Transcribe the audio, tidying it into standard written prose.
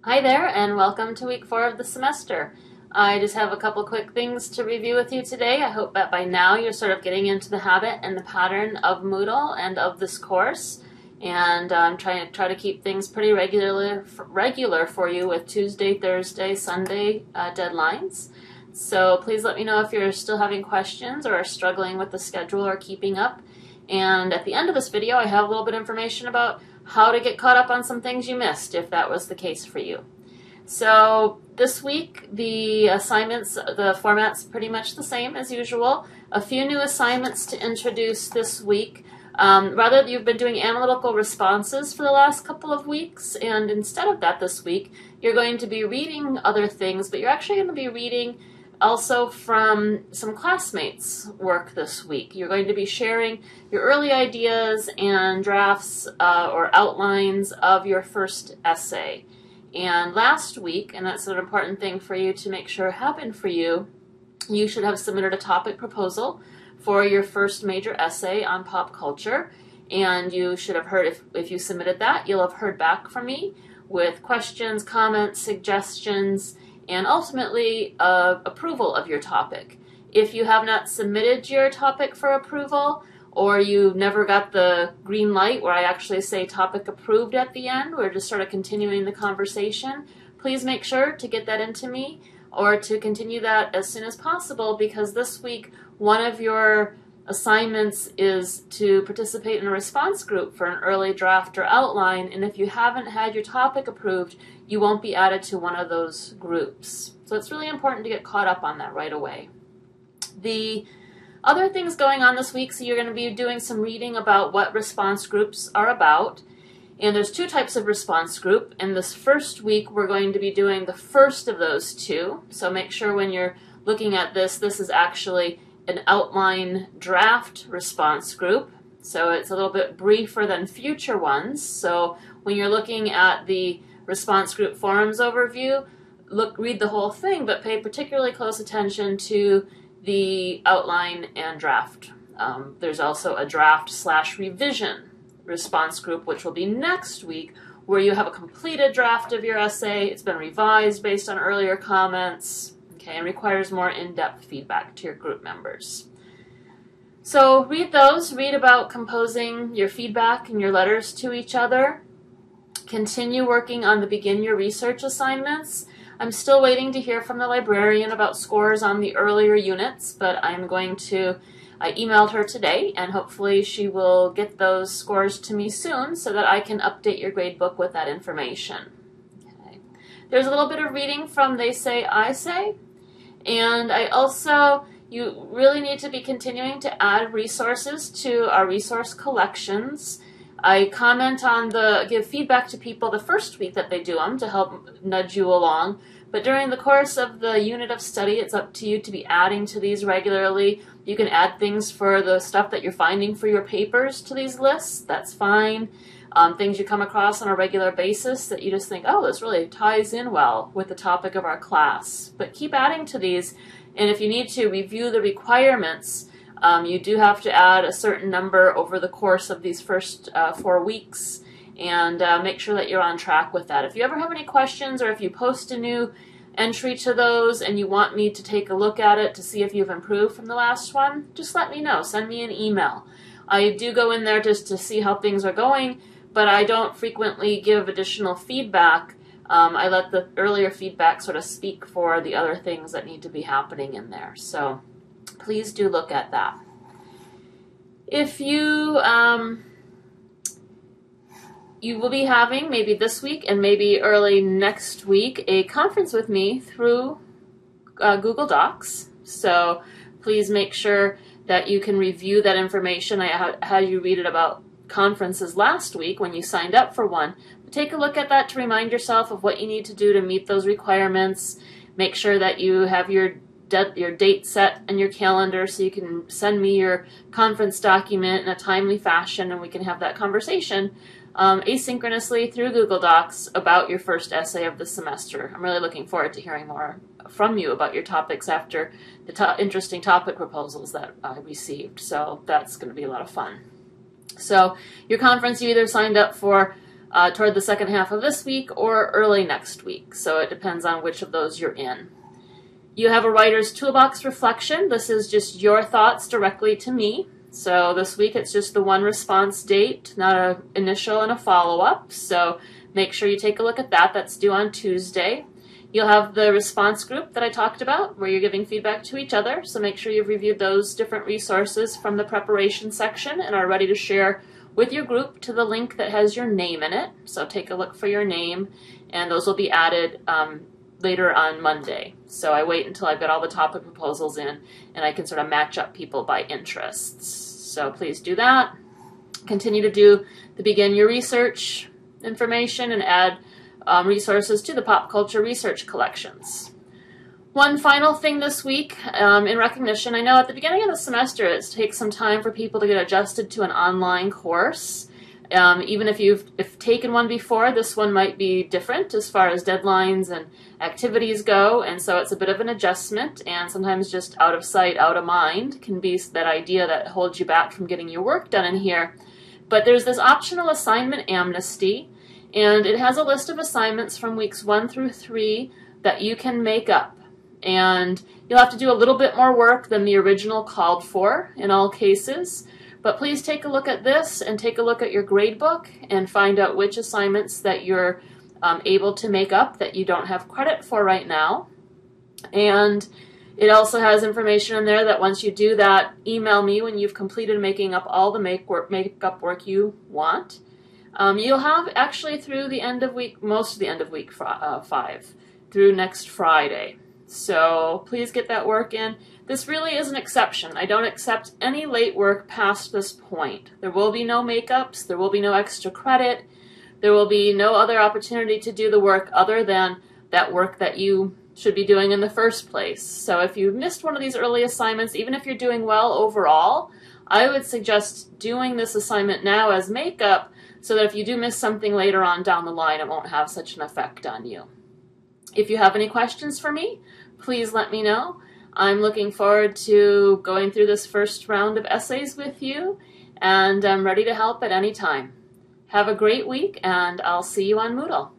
Hi there, and welcome to week 4 of the semester. I just have a couple quick things to review with you today. I hope that by now you're sort of getting into the habit and the pattern of Moodle and of this course. And I'm trying to keep things pretty regular for you with Tuesday, Thursday, Sunday deadlines. So please let me know if you're still having questions or are struggling with the schedule or keeping up. And at the end of this video, I have a little bit of information about how to get caught up on some things you missed, if that was the case for you. So this week, the assignments, the format's pretty much the same as usual. A few new assignments to introduce this week. Rather, you've been doing analytical responses for the last couple of weeks, and instead of that this week, you're going to be reading other things, but you're actually going to be reading also from some classmates' work this week. You're going to be sharing your early ideas and drafts or outlines of your first essay. And last week, and that's an important thing for you to make sure happened for you, you should have submitted a topic proposal for your first major essay on pop culture. And you should have heard, if you submitted that, you'll have heard back from me with questions, comments, suggestions, and ultimately approval of your topic. If you have not submitted your topic for approval, or you never got the green light where I actually say topic approved at the end, we're just sort of continuing the conversation, please make sure to get that into me or to continue that as soon as possible, because this week one of your assignments is to participate in a response group for an early draft or outline, and if you haven't had your topic approved, you won't be added to one of those groups. So it's really important to get caught up on that right away. The other things going on this week, so you're going to be doing some reading about what response groups are about. And there's two types of response group. In this first week, we're going to be doing the first of those two. So make sure when you're looking at this, this is actually an outline draft response group. So it's a little bit briefer than future ones. So when you're looking at the response group forums overview, read the whole thing, but pay particularly close attention to the outline and draft. There's also a draft/revision response group, which will be next week, where you have a completed draft of your essay. It's been revised based on earlier comments, okay, and requires more in-depth feedback to your group members. So read those, read about composing your feedback and your letters to each other. Continue working on the begin your research assignments. I'm still waiting to hear from the librarian about scores on the earlier units, but I emailed her today, and hopefully she will get those scores to me soon so that I can update your grade book with that information. Okay. There's a little bit of reading from They Say, I Say, and you really need to be continuing to add resources to our resource collections. I give feedback to people the first week that they do them to help nudge you along. But during the course of the unit of study, it's up to you to be adding to these regularly. You can add things for the stuff that you're finding for your papers to these lists. That's fine. Things you come across on a regular basis that you just think, oh, this really ties in well with the topic of our class. But keep adding to these. And if you need to review the requirements, you do have to add a certain number over the course of these first 4 weeks, and make sure that you're on track with that. If you ever have any questions, or if you post a new entry to those and you want me to take a look at it to see if you've improved from the last one, just let me know. Send me an email. I do go in there just to see how things are going, but I don't frequently give additional feedback. I let the earlier feedback sort of speak for the other things that need to be happening in there. So please do look at that. If you you will be having, maybe this week and maybe early next week, a conference with me through Google Docs. So please make sure that you can review that information. I had you read it about conferences last week when you signed up for one. But take a look at that to remind yourself of what you need to do to meet those requirements. Make sure that you have your date set in your calendar so you can send me your conference document in a timely fashion, and we can have that conversation asynchronously through Google Docs about your first essay of the semester. I'm really looking forward to hearing more from you about your topics after the interesting topic proposals that I received. So that's going to be a lot of fun. So your conference, you either signed up for toward the second half of this week or early next week. So it depends on which of those you're in. You have a writer's toolbox reflection. This is just your thoughts directly to me. So this week it's just the one response date, not an initial and a follow-up. So make sure you take a look at that. That's due on Tuesday. You'll have the response group that I talked about where you're giving feedback to each other. So make sure you've reviewed those different resources from the preparation section and are ready to share with your group to the link that has your name in it. So take a look for your name, and those will be added later on Monday. So I wait until I've got all the topic proposals in and I can sort of match up people by interests. So please do that. Continue to do the Begin Your Research information and add resources to the pop culture research collections. One final thing this week, in recognition, I know at the beginning of the semester it takes some time for people to get adjusted to an online course. Even if you've taken one before, this one might be different as far as deadlines and activities go, and so it's a bit of an adjustment, and sometimes just out of sight, out of mind can be that idea that holds you back from getting your work done in here. But there's this optional assignment amnesty, and it has a list of assignments from weeks 1 through 3 that you can make up. And you'll have to do a little bit more work than the original called for in all cases. But please take a look at this and take a look at your grade book and find out which assignments that you're able to make up that you don't have credit for right now. And it also has information in there that once you do that, email me when you've completed making up all the makeup work you want. You'll have actually through the end of week, most of the end of week 5, through next Friday. So please get that work in. This really is an exception. I don't accept any late work past this point. There will be no makeups. There will be no extra credit. There will be no other opportunity to do the work other than that work that you should be doing in the first place. So if you missed one of these early assignments, even if you're doing well overall, I would suggest doing this assignment now as makeup so that if you do miss something later on down the line, it won't have such an effect on you. If you have any questions for me, please let me know. I'm looking forward to going through this first round of essays with you, and I'm ready to help at any time. Have a great week, and I'll see you on Moodle.